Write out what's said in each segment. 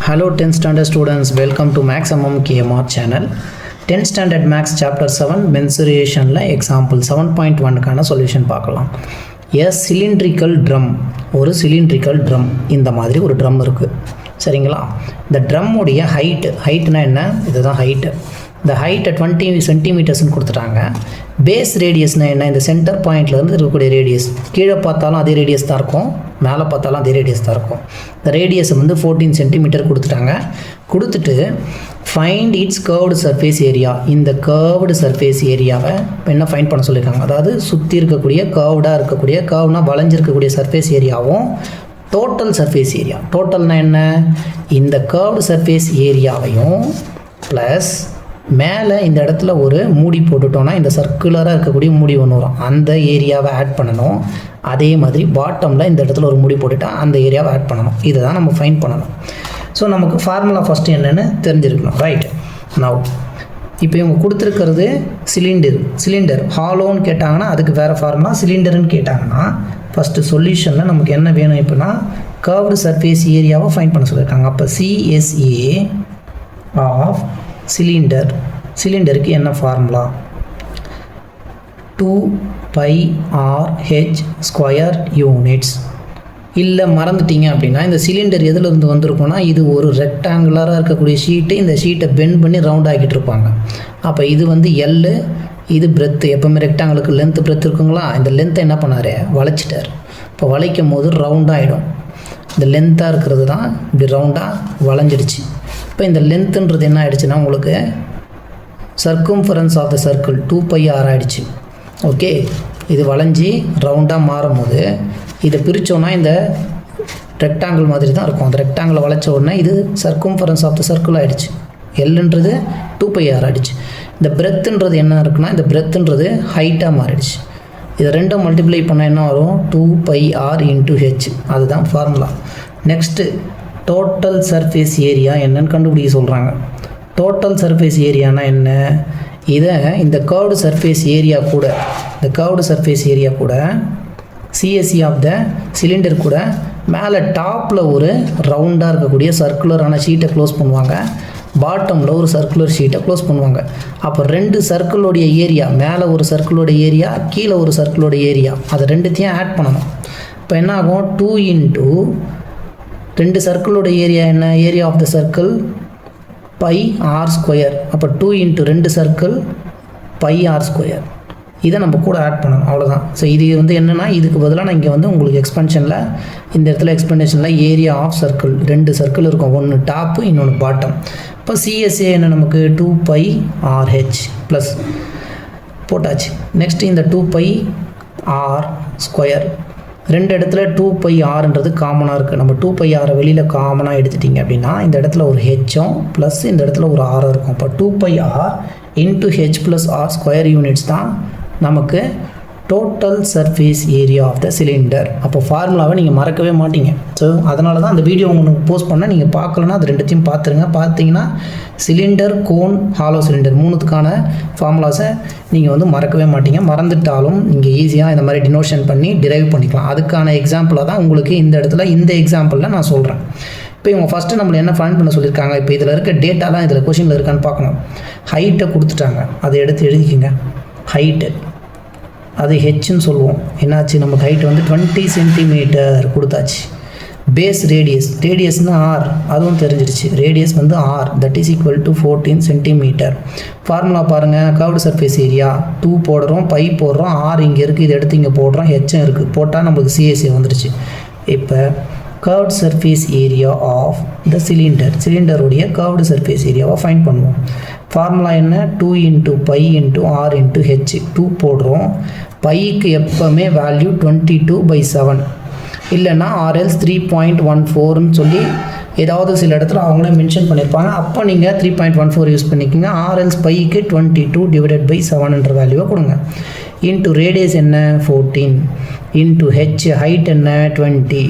Hello 10th standard students, welcome to Maximum KMR channel. 10th standard Max chapter 7 mensuration la example 7.1 கான solution பார்க்கலாம். A cylindrical drum, ஒரு cylindrical drum இந்த மாதிரி ஒரு drum இருக்கு. சரிங்களா? இந்த drum உடைய heightனா என்ன? இதுதான் height. The height 20 centimeters னு கொடுத்துட்டாங்க. Base radiusனா என்ன? இந்த center pointல இருந்து இருக்கக்கூடிய radius. கீழ பார்த்தாலும் அதே radius தான் இருக்கும். மேலே பார்த்தாலும் அதே ரேடியஸ் தான் இருக்கும். இந்த ரேடியஸ் வந்து 14 சென்டிமீட்டர் கொடுத்துட்டாங்க. கொடுத்துட்டு find it's curved surface area. இந்த கர்வ்டு சர்ஃபேஸ் ஏரியாவை என்ன ஃபைண்ட் பண்ண சொல்லியிருக்காங்க. அதாவது சுற்றி இருக்கக்கூடிய கர்வ்டாக இருக்கக்கூடிய கர்வ்னா வளைஞ்சிருக்கக்கூடிய சர்ஃபேஸ் ஏரியாவும் டோட்டல் சர்ஃபேஸ் ஏரியா. டோட்டல்னா என்ன? இந்த கர்வ்டு சர்ஃபேஸ் ஏரியாவையும் ப்ளஸ் மேலே இந்த இடத்துல ஒரு மூடி போட்டுட்டோன்னா இந்த சர்க்குலராக இருக்கக்கூடிய மூடி ஒன்று வரும். அந்த ஏரியாவை ஆட் பண்ணணும். அதே மாதிரி பாட்டமில் இந்த இடத்துல ஒரு மூடி போட்டுட்டால் அந்த ஏரியாவை ஆட் பண்ணணும். இதை தான் நம்ம ஃபைண்ட் பண்ணணும். ஸோ நமக்கு ஃபார்முலா ஃபஸ்ட்டு என்னென்னு தெரிஞ்சிருக்கணும். ரைட். நவ் இப்போ இவங்க கொடுத்துருக்கிறது சிலிண்டர் ஹாலோன்னு கேட்டாங்கன்னா அதுக்கு வேறு ஃபார்முலா. சிலிண்டருன்னு கேட்டாங்கன்னா ஃபஸ்ட்டு சொல்யூஷனில் நமக்கு என்ன வேணும் இப்போனா கர்வ்டு சர்ஃபேஸ் ஏரியாவை ஃபைண்ட் பண்ண சொல்லியிருக்காங்க. அப்போ CSA ஆஃப் சிலிண்டருக்கு என்ன ஃபார்முலா? 2πRh square units. இல்லை மறந்துட்டீங்க அப்படின்னா இந்த சிலிண்டர் எதுலேருந்து வந்திருக்குன்னா இது ஒரு ரெக்டாங்குலராக இருக்கக்கூடிய ஷீட்டு. இந்த ஷீட்டை பெண்ட் பண்ணி ரவுண்ட் ஆக்கிட்டு இருப்பாங்க. அப்போ இது வந்து எல்லு, இது பிரெத்து. எப்போவுமே ரெக்டாங்குலுக்கு லென்த்து பிரெத் இருக்குங்களா? இந்த லென்த்தை என்ன பண்ணார்? வளைச்சிட்டார். இப்போ வளைக்கும் போது ரவுண்டாகிடும். இந்த லென்த்தாக இருக்கிறது தான் இப்படி ரவுண்டாக வளைஞ்சிடுச்சு. இப்போ இந்த லென்த்துன்றது என்ன ஆகிடுச்சுன்னா உங்களுக்கு circumference of the circle 2πr ஆகிடுச்சு. ஓகே, இது வளைஞ்சி ரவுண்டாக மாறும் போது இதை பிரித்தோன்னா இந்த ரெக்டாங்கிள் மாதிரி தான் இருக்கும். அந்த ரெக்டாங்கிளை வளைச்ச உடனே இது சர்க்கம்ஃபரன்ஸ் ஆஃப் த சர்க்கிள் ஆகிடுச்சு. எல்லுன்றது 2πr ஆகிடுச்சு. இந்த பிரெத்துன்றது என்ன இருக்குன்னா இந்த பிரெத்துன்றது ஹைட்டாக மாறிடுச்சு. இதை ரெண்டும் மல்டிப்ளை பண்ணால் என்ன வரும்? 2πr × h. அதுதான் formula. Next total surface area என்னன்னு கண்டுபிடிக்க சொல்கிறாங்க. டோட்டல் சர்ஃபேஸ் ஏரியானா என்ன? இதை இந்த கர்வ்டு சர்ஃபேஸ் ஏரியா கூட CSE ஆஃப் த சிலிண்டர் கூட மேலே டாப்பில் ஒரு ரவுண்டாக இருக்கக்கூடிய சர்க்குலரான ஷீட்டை க்ளோஸ் பண்ணுவாங்க. பாட்டமில் ஒரு சர்க்குலர் ஷீட்டை க்ளோஸ் பண்ணுவாங்க. அப்போ ரெண்டு சர்க்கிளோடைய ஏரியா, மேலே ஒரு சர்க்கிளோட ஏரியா, கீழே ஒரு சர்க்கிளோட ஏரியா, அதை ரெண்டுத்தையும் ஆட் பண்ணணும். இப்போ என்ன ஆகும்? 2 × ரெண்டு சர்க்கிளோட ஏரியா என்ன? Area of the circle πr². அப்போ 2 × ரெண்டு சர்க்கிள் πr². இதை நம்ம கூட ஆட் பண்ணணும். அவ்வளோதான். ஸோ இது வந்து என்னென்னா இதுக்கு பதிலாக நான் இங்கே வந்து உங்களுக்கு எக்ஸ்பென்ஷனில் இந்த இடத்துல எக்ஸ்பென்ஷனில் ஏரியா ஆஃப் சர்க்கிள், ரெண்டு சர்க்கிள் இருக்கும். ஒன்று டாப்பு, இன்னொன்று பாட்டம். இப்போ CSA என்ன நமக்கு? 2πRh ப்ளஸ் போட்டாச்சு. நெக்ஸ்ட்டு இந்த 2πr². ரெண்டு இடத்துல 2πrன்றது காமனாக இருக்குது. நம்ம 2πr வெளியில் காமனாக எடுத்துட்டிங்க அப்படின்னா இந்த இடத்துல ஒரு ஹெச்சும் ப்ளஸ் இந்த இடத்துல ஒரு ஆர் இருக்கும். அப்போ 2πr × h + r² யூனிட்ஸ் தான் நமக்கு total surface area of the cylinder. அப்போ ஃபார்முலாவை நீங்கள் மறக்கவே மாட்டீங்க. ஸோ அதனால தான் அந்த வீடியோ உங்களுக்கு போஸ்ட் பண்ண நீங்கள் பார்க்கலன்னா அது ரெண்டுத்தையும் பார்த்துருங்க. பார்த்தீங்கன்னா சிலிண்டர், கோன், ஹாலோ சிலிண்டர் மூணுத்துக்கான ஃபார்முலாஸை நீங்கள் வந்து மறக்கவே மாட்டீங்க. மறந்துட்டாலும் நீங்கள் ஈஸியாக இந்த மாதிரி டினோஷன் பண்ணி டிரைவ் பண்ணிக்கலாம். அதுக்கான எக்ஸாம்பிளாக தான் உங்களுக்கு இந்த இடத்துல இந்த எக்ஸாம்பிளில் நான் சொல்கிறேன். இப்போ இவங்க ஃபஸ்ட்டு நம்மளை என்ன ஃபைண்ட் பண்ண சொல்லியிருக்காங்க? இப்போ இதில் இருக்க டேட்டாலாம் இதில் கொஷினில் இருக்கான்னு பார்க்கணும். ஹைட்டை கொடுத்துட்டாங்க, அதை எடுத்து எழுதிக்கிங்க. ஹைட்டு அது ஹெச்ன்னு சொல்லுவோம். என்னாச்சு? நமக்கு ஹைட் வந்து 20 சென்டிமீட்டர் கொடுத்தாச்சு. பேஸ் ரேடியஸ்னு ஆர், அதுவும் தெரிஞ்சிருச்சு. ரேடியஸ் வந்து r, that is equal to 14 centimetre. Formula பாருங்கள். கர்வ்டு சர்ஃபேஸ் ஏரியா 2 போடுறோம், பை போடுறோம், ஆர் இங்கே இருக்குது, இதை எடுத்து இங்கே போடுறோம், ஹெச்சும் இருக்குது. போட்டால் நம்மளுக்கு CSA வந்துடுச்சு. இப்போ curved surface area of the சிலிண்டருடைய கர்வ்டு சர்ஃபேஸ் ஏரியாவை ஃபைண்ட் பண்ணுவோம். ஃபார்முலா என்ன? 2 × π × r × h. 2 போடுறோம். பைக்கு எப்போவுமே வேல்யூ 22/7 இல்லைன்னா RL 3.14ன்னு சொல்லி ஏதாவது சில இடத்துல அவங்களே மென்ஷன் பண்ணியிருப்பாங்க. அப்போ நீங்கள் 3.14 யூஸ் பண்ணிக்கோங்க. RL பைக்கு 22/7 வேல்யூவை கொடுங்க. இன்ட்டு ரேடியஸ் என்ன? 14 இன்ட்டு h ஹைட் என்ன? 20.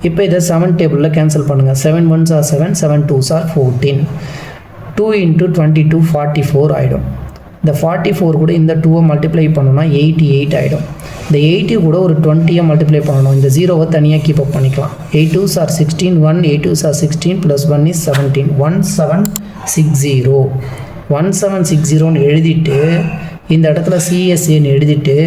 இப்போ இதை 7 டேபிளில் கேன்சல் பண்ணுங்கள். 7 1s are 7, 7 2s are 14. 2 × 22 44 ஆகிடும். இந்த 44 கூட இந்த 2 மல்டிப்ளை பண்ணோம்னா 88 ஆகிடும். இந்த 80 கூட ஒரு 20 மல்டிப்ளை பண்ணணும். இந்த 0வை தனியாக கீப் அப் பண்ணிக்கலாம். 8 2s are 16, 1 8 2s are 16 plus 1 is 17, 1760. 1760ன்னு எழுதிட்டு இந்த இடத்துல சிஎஸ்ஏன்னு எழுதிட்டு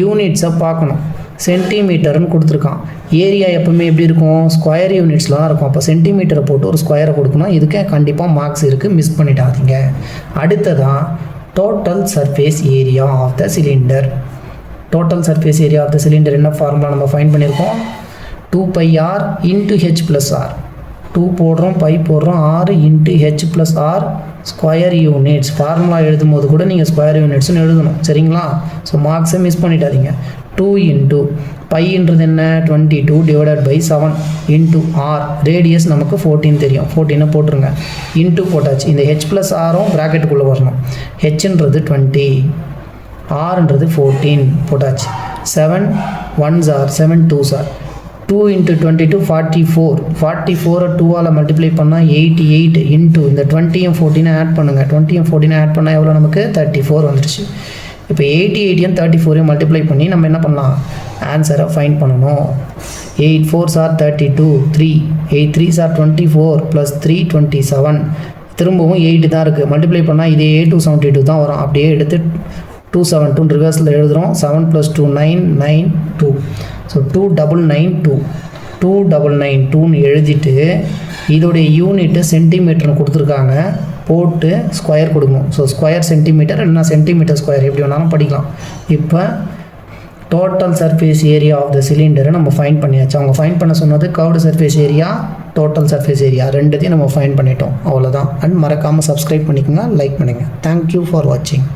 யூனிட்ஸை பார்க்கணும். சென்டிமீட்டர்னு கொடுத்துருக்கான். ஏரியா எப்பவுமே எப்படி இருக்கும், ஸ்கொயர் யூனிட்ஸில் தான் இருக்கும். அப்போ சென்டிமீட்டரை போட்டு ஒரு ஸ்கொயரை கொடுக்கணும். இதுக்கு கண்டிப்பாக மார்க்ஸ் இருக்குது, மிஸ் பண்ணிட்டாதீங்க. அடுத்ததான் total surface area of the cylinder. Total surface area of the cylinder என்ன ஃபார்முலா நம்ம ஃபைண்ட் பண்ணியிருக்கோம், 2πr into h plus r. 2 போடுறோம், பை போடுறோம், r into h plus r square units. Formula எழுதும் போது கூட நீங்கள் ஸ்கொயர் யூனிட்ஸ்னு எழுதணும், சரிங்களா? ஸோ மார்க்ஸை மிஸ் பண்ணிட்டாதீங்க. 2 into பைன்றது என்ன, 22 divided by 7 into r. Radius நமக்கு 14 தெரியும், 14 போட்டுருங்க. இன்ட்டு போட்டாச்சு. இந்த ஹெச் ப்ளஸ் ஆரும் ப்ராக்கெட்டுக்குள்ளே வரணும். ஹெச்ன்றது 20, ஆர்ன்றது 14 போட்டாச்சு. 7 1s are 7 2s are 2 into 22 44. 44 2ஆல் multiply பண்ணால் 88 இன்ட்டு இந்த 20 14 ஆட் பண்ணுங்கள். 20 14 ஆட் பண்ணால் எவ்வளோ நமக்கு 34 வந்துடுச்சு. இப்போ 88 34 மல்டிப்ளை பண்ணி நம்ம என்ன பண்ணலாம், ஆன்சரை ஃபைண்ட் பண்ணணும். 8 4s are 32, 3 8 3s are 24 plus 3 27. திரும்பவும் 8 தான் இருக்குது. மல்டிப்ளை பண்ணால் இதே 272 தான் வரும். அப்படியே எடுத்து 272 ரிவர்ஸில் எழுதுகிறோம். 7 + 2 9 9 2. ஸோ 2992 2992ன்னு எழுதிட்டு இதோடைய யூனிட்டு சென்டிமீட்டர்னு கொடுத்துருக்காங்க, போட்டு ஸ்கொயர் கொடுக்கணும். ஸோ ஸ்கொயர் சென்டிமீட்டர் இல்லைனா சென்டிமீட்டர் ஸ்கொயர் எப்படி வேணாலும் படிக்கலாம். இப்போ total surface area of the சிலிண்டரை நம்ம ஃபைண்ட் பண்ணியாச்சு. அவங்க ஃபைண்ட் பண்ண சொன்னது curved surface area, total surface area, ரெண்டுத்தையும் நம்ம ஃபைண்ட் பண்ணிட்டோம். அவ்வளோதான். அண்ட் மறக்காமல் சப்ஸ்கிரைப் பண்ணிக்கோங்க, லைக் பண்ணுங்கள். தேங்க்யூ ஃபார் வாட்சிங்.